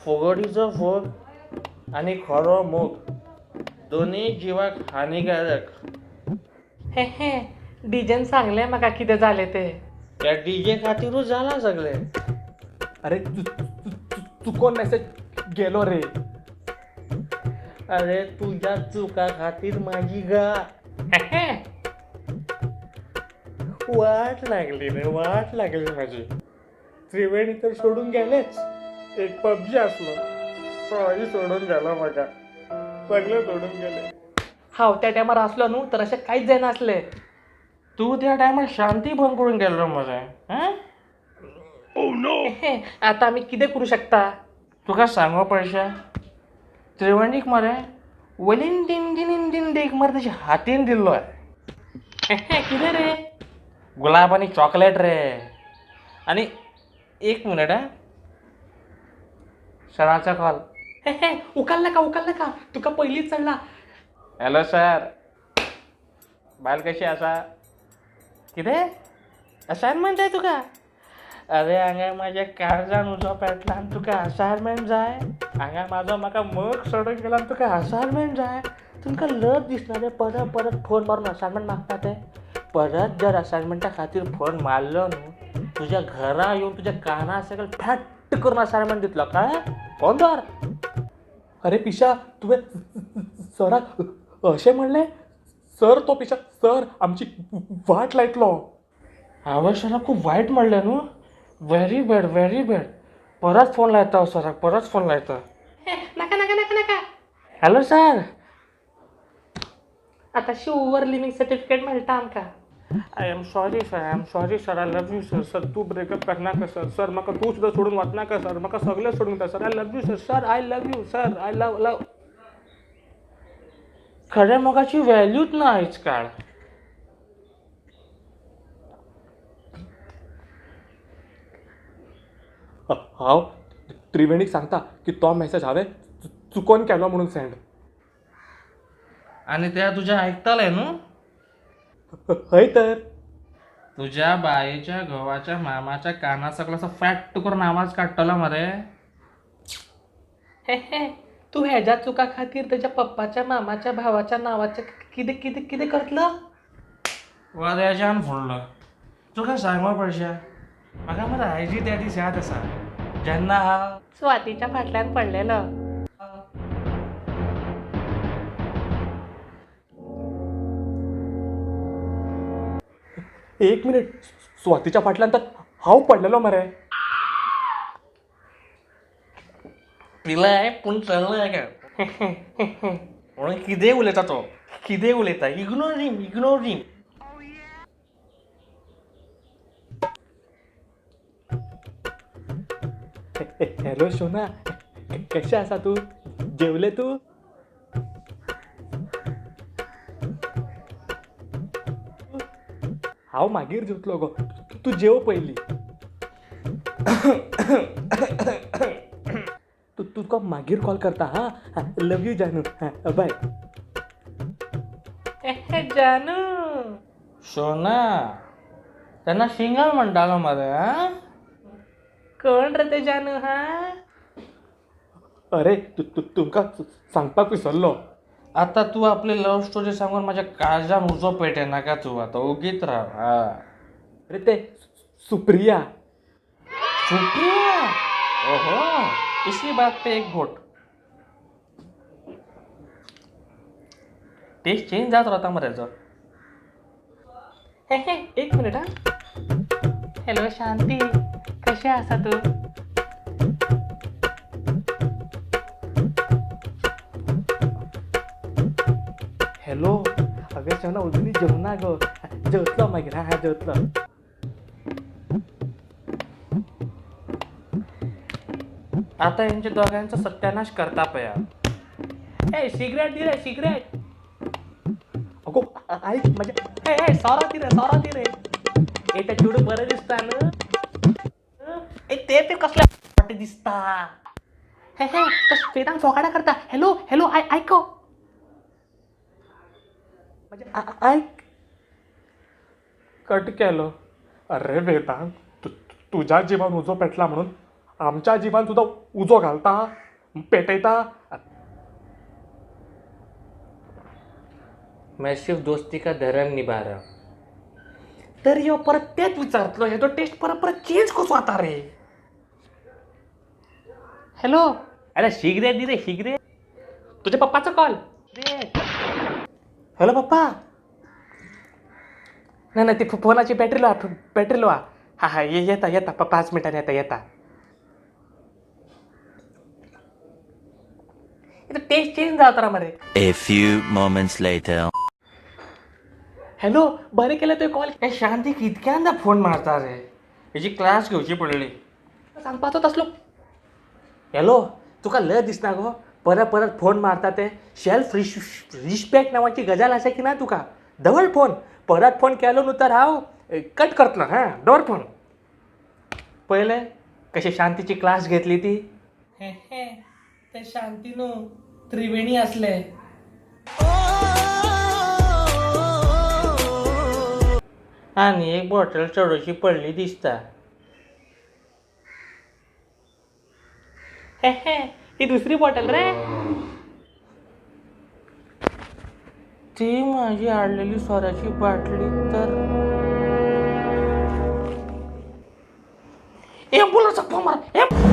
फुगडीचं fog आणि खरो मोग दोन्ही जीवाक हानिकारक. हे हे डीजेन सांगले म्हाका कितें जालें ते. त्या डीजे खातीरूच जाला सगळे. अरे चुकोन मेसेज गेलो रे. अरे तुझ्या चुका खातीर माझी गा वाट लागली रे, वाट लागली माझी. त्रिवेणी तर सोडून गेलेच. एक पबजी असलो तोही सोडून गेला माझा. सगळे सोडून गेले. हांव त्या टायमार असलो न्हू तर अशें कांयच जायनासलें. तू त्या टायमार शांती भंग करून गेलो मरे. आतां आमी कितें करूं शकता. तुका सांगो पयशा, त्रिवेणीक मरे वलीन दिन देख मरे त्याच्या हातीन दिल्लो आहे. कितें रे. गुलाब आणि चॉकलेट रे. आणि एक मिनिट सराचा कॉल. उकाल नाका तुका पयलींच चडला. हॅलो सर, बायल कशी आसा? कितें असायनमेंट आहे तुका? अरे हांगा माझ्या काळजान उजो पेटला आनी तुका असायनमेंट जाय? हांगा म्हाका मग सोडून गेला आनी तुका असायनमेंट जाय? तुमकां लज दिसना रे परत फोन मारून असायनमेंट मागता ते? परत जर असायनमेंटा खातीर फोन मारलो न्हू, तुझ्या घरा येवन तुझ्या काना सकयल फॅट करून असायनमेंट दितलो काय? फोन धर. अरे पिशा, तुवें सराक अशें म्हणलें? सर तो पिशा, सर आमची वाट लायतलो. हांवें सराक खूब वायट म्हणलें न्हू. Very bad. परत फोन लायता हांव सराक, परत फोन लायता. नाका. Hello sir. आतां शुअर लिव्हिंग सर्टिफिकेट मेळटा आमकां. I am sorry sir, I love you sir. Sir तू ब्रेकअप करनाका सर. सर म्हाका तू सुद्दां सोडून वचनाका सर. म्हाका सगळें सोडून वता sir. I love you sir. I love you sir. I love. खऱ्या मोगाची व्हॅल्यूच ना आयज काळ. हांव त्रिवेणीक सांगता की तो मेसेज हांवें चुकोन केलो म्हणून सेंड. आणि त्या तुझ्या ऐकताले न्हू. हय तर. तुझ्या बायेच्या घोवाच्या मामाच्या काना सकल असं फॅट करून आवाज काडटलो मरे. तू हेज्या चुका खातीर तेज्या पप्पाच्या मामाच्या भावाच्या नांवाचें कितें करतलो. वद्याच्यान फुडलो. तुका सांगो पयशा, म्हाका मरे आयजी त्या दीस याद आसा जेन्ना हांव स्वातीच्या फाटल्यान पडलेलो. एक मिनिट, स्वातीच्या फाटल्यान तर हांव पडलेलो मरे. पिलाय पूण चल्लाय का म्हणून कितें उलयता तो. कितें उलयता. इग्नोर हिम. हॅलो शोना, कशें आसा तूं? जेवलें तूं? हांव मागीर जेवतलो गो. तूं जेव पयलीं. तुका मागीर कॉल करता. हां, लव यू जानू. बाय. जानू. शोना तेन्ना सिंगल म्हणटालो मरे. कोण रे ते जानू. अरे तुमकां सांगपाक विसरलो. आता तू आपली लव्ह स्टोरी सांगून माझ्या काळजान उजो पेटे नाका तू. आता ओगीत राहा. अरे ते सुप्रिया. सुप्रिया. ओहो, इसी बात पे एक घोट. टेस्ट चेंज जात राहता मरे जो. एक मिनिट. हॅलो शांती, कशी आसा तू? हॅलो. अगं शोना, अजुनी जेवना गो. जेवतलो मागीर. हां जेवतलो. आता यांच्या दोघांचा सत्यानाश करता पया. सिगरेट दि रे सिगरेट. अगो ऐक माझ्या. सोरो दी रे. त्या चेडू बरें दिसता न्हू. ते पे कसले वाटे दिसता. तो वेदांत फोकाडा करता. हॅलो आयको. ऐक. कट केलो. अरे वेदांत, तुझ्या जिवान उजो पेटला म्हणून आमच्या जिवान सुद्धा उजो घालता पेटयता. मैं सिर्फ दोस्ती का धर्म निभा रहा हूं. तर यो परत तेच विचारतलो, हे तो टेस्ट परत परत चेंज कसो आता रे. हॅलो, अरे शीघ्र दे रे शीघ्र. तुझ्या पप्पाचा कॉल. हॅलो पप्पा. नाही नाही, ती फोनाची बॅटरी लो हा हा येता येता 5 मिनिटांनी येता. इथं टेस्ट चेंज जाता रे. A few moments later. Hello, बरे केलं तो कॉल. काय शांती कितक्यांदा फोन मारता रे. याची क्लास घेवची पडली. सांगपाचोच असलो. हॅलो, तुका लय दिसना गो. परत फोन मारता ते. सेल्फ रिस्पेक्ट नावाची गजाल आसा की ना तुका. दवर फोन. परत फोन केलो न्हू तर हांव कट करतलो. हां, दवर फोन. पहिले कशी शांतीची क्लास घेतली ती. ते शांती न्हू, त्रिवेणी असले. आणि एक बॉटल चढोशी पडली दिसता. ही दुसरी बॉटल रे. ती माझी आडलेली स्वराची बाटली तर एम्ब्युलन्सचा फोन मार.